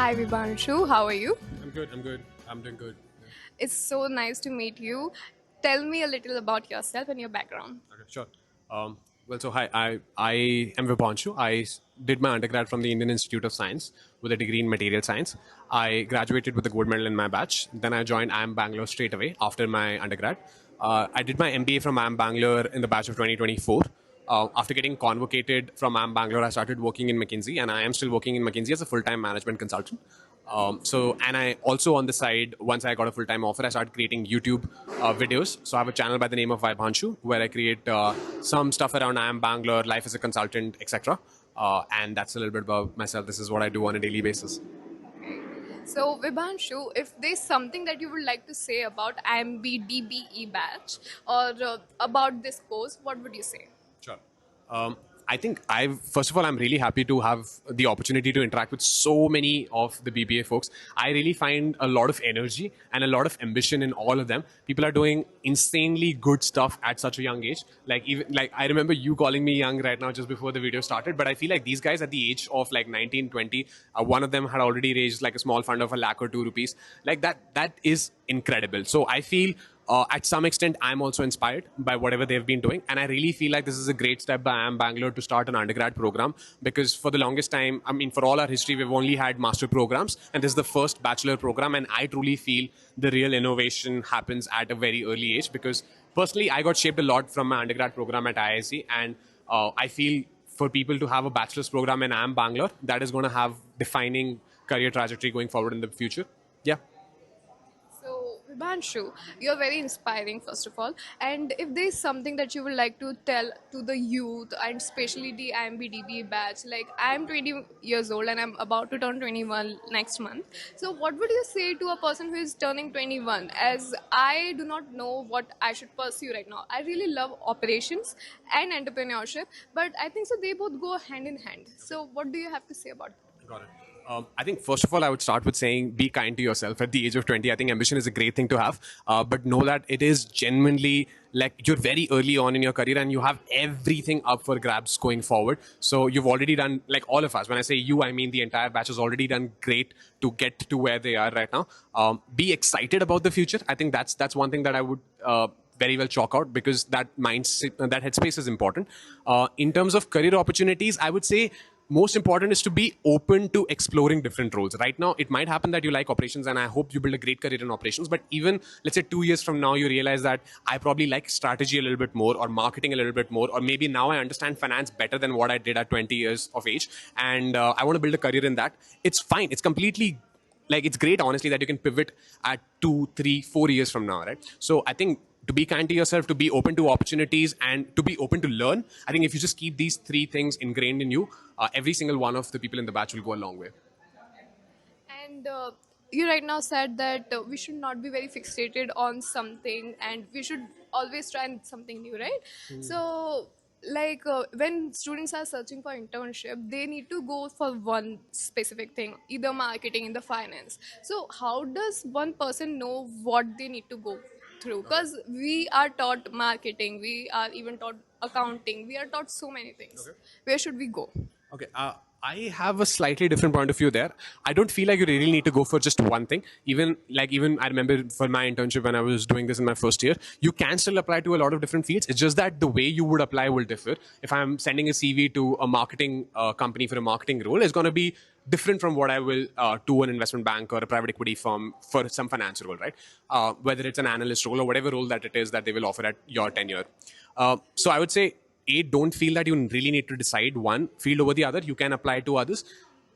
Hi Vibhanshu, how are you? I'm good. I'm good. I'm doing good. It's so nice to meet you. Tell me a little about yourself and your background. Okay, sure. Well, so hi. I am Vibhanshu. Did my undergrad from the Indian Institute of Science with a degree in material science. I graduated with a gold medal in my batch. Then I joined IIM Bangalore straight away after my undergrad. I did my MBA from IIM Bangalore in the batch of 2024. After getting convocated from IIM Bangalore, I started working in McKinsey, and I am still working in McKinsey as a full-time management consultant. And I also on the side, once I got a full-time offer, I started creating YouTube videos. So I have a channel by the name of Vibhanshu where I create some stuff around I am Bangalore, life as a consultant, etc. And that's a little bit about myself. This is what I do on a daily basis. So Vibhanshu, if there's something that you would like to say about IIMB DBE batch or about this course, what would you say? Sure. Um, I think first of all, I'm really happy to have the opportunity to interact with so many of the BBA folks. I really find a lot of energy and a lot of ambition in all of them. People are doing insanely good stuff at such a young age. Like I remember you calling me young right now just before the video started, but I feel like these guys at the age of like 19, 20, one of them had already raised like a small fund of a lakh or ₹2. Like that is incredible. So I feel at some extent, I'm also inspired by whatever they've been doing. And I really feel like this is a great step by IIM Bangalore to start an undergrad program because for the longest time, I mean, for all our history, we've only had master programs. And this is the first bachelor program. And I truly feel the real innovation happens at a very early age because personally, I got shaped a lot from my undergrad program at IIC. And I feel for people to have a bachelor's program in IIM Bangalore, that is going to have defining career trajectory going forward in the future. Yeah. So, Vibhanshu, you're very inspiring, first of all. And if there's something that you would like to tell to the youth, and especially the IMBDB batch, like I'm 20 years old and I'm about to turn 21 next month. So, what would you say to a person who is turning 21? As I do not know what I should pursue right now. I really love operations and entrepreneurship, but I think so they both go hand in hand. So, what do you have to say about that? Got it. I think first of all, I would start with saying be kind to yourself at the age of 20. I think ambition is a great thing to have, but know that it is genuinely like you're very early on in your career and you have everything up for grabs going forward. So you've already done, like all of us, when I say you, I mean the entire batch has already done great to get to where they are right now. Be excited about the future. I think that's one thing that I would very well chalk out because that mindset, that headspace is important. In terms of career opportunities, I would say most important is to be open to exploring different roles. Right now, it might happen that you like operations and I hope you build a great career in operations. But even, let's say 2 years from now, you realize that I probably like strategy a little bit more or marketing a little bit more. Or maybe now I understand finance better than what I did at 20 years of age. And I want to build a career in that. It's fine. It's completely like it's great honestly that you can pivot at 2, 3, 4 years from now, right? So I think to be kind to yourself, to be open to opportunities, and to be open to learn. I think if you just keep these three things ingrained in you, every single one of the people in the batch will go a long way. And you right now said that we should not be very fixated on something and we should always try something new, right? So, like when students are searching for internship, they need to go for one specific thing, either marketing, in the finance. So, how does one person know what they need to go through? Because we are taught marketing, we are even taught accounting, we are taught so many things. Where should we go? Okay. I have a slightly different point of view there. I don't feel like you really need to go for just one thing. Even I remember for my internship when I was doing this in my first year, you can still apply to a lot of different fields. It's just that the way you would apply will differ. If I'm sending a CV to a marketing company for a marketing role, it's going to be different from what I will to an investment bank or a private equity firm for some finance role, right? Whether it's an analyst role or whatever role that it is that they will offer at your tenure. So I would say don't feel that you really need to decide one field over the other. You can apply to others.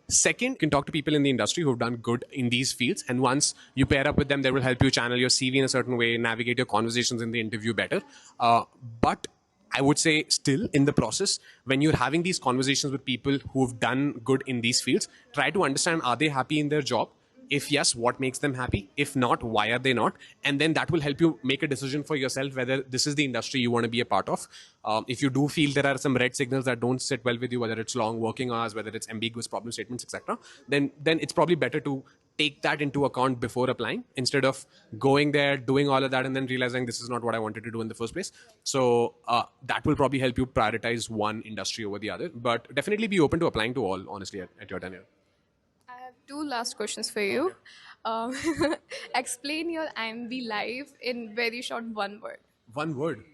Second, you can talk to people in the industry who've done good in these fields. And once you pair up with them, they will help you channel your CV in a certain way, navigate your conversations in the interview better. But I would say still in the process, when you're having these conversations with people who've done good in these fields, try to understand, are they happy in their job? If yes, what makes them happy? If not, why are they not? And then that will help you make a decision for yourself whether this is the industry you want to be a part of. If you do feel there are some red signals that don't sit well with you, whether it's long working hours, whether it's ambiguous problem statements, etc., then it's probably better to take that into account before applying instead of going there, doing all of that, and then realizing this is not what I wanted to do in the first place. So that will probably help you prioritize one industry over the other. But definitely be open to applying to all, honestly, at your tenure. I have Two last questions for you. Um, explain your IMB life in very short one word. One word.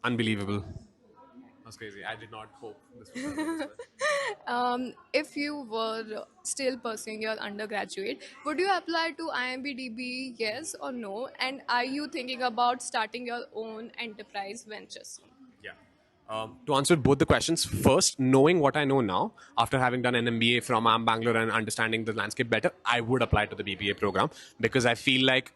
Unbelievable. That's crazy. I did not hope this would turn out this way. If you were still pursuing your undergraduate, would you apply to IMBDB, yes or no? And are you thinking about starting your own enterprise ventures? Yeah. To answer both the questions, first, knowing what I know now, after having done an MBA from IIM Bangalore and understanding the landscape better, I would apply to the BBA program because I feel like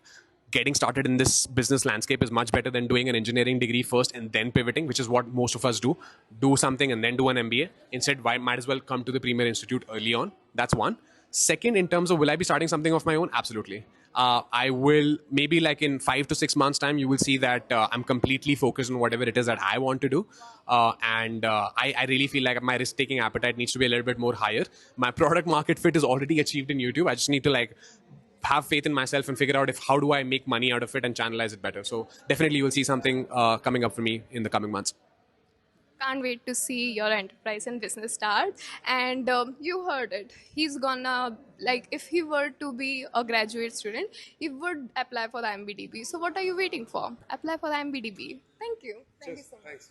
getting started in this business landscape is much better than doing an engineering degree first and then pivoting, which is what most of us do. Do something and then do an MBA. Instead, why might as well come to the Premier Institute early on? That's one. Second, in terms of will I be starting something of my own? Absolutely. I will maybe like in 5 to 6 months time, you will see that I'm completely focused on whatever it is that I want to do. I really feel like my risk taking appetite needs to be a little bit more higher. My product market fit is already achieved in YouTube. I just need to like have faith in myself and figure out if how do I make money out of it and channelize it better. So definitely you will see something coming up for me in the coming months. Can't wait to see your enterprise and business start. And you heard it. He's gonna, like, if he were to be a graduate student, he would apply for the IMBDB. So, what are you waiting for? Apply for the IMBDB. Thank you. Thank you so much.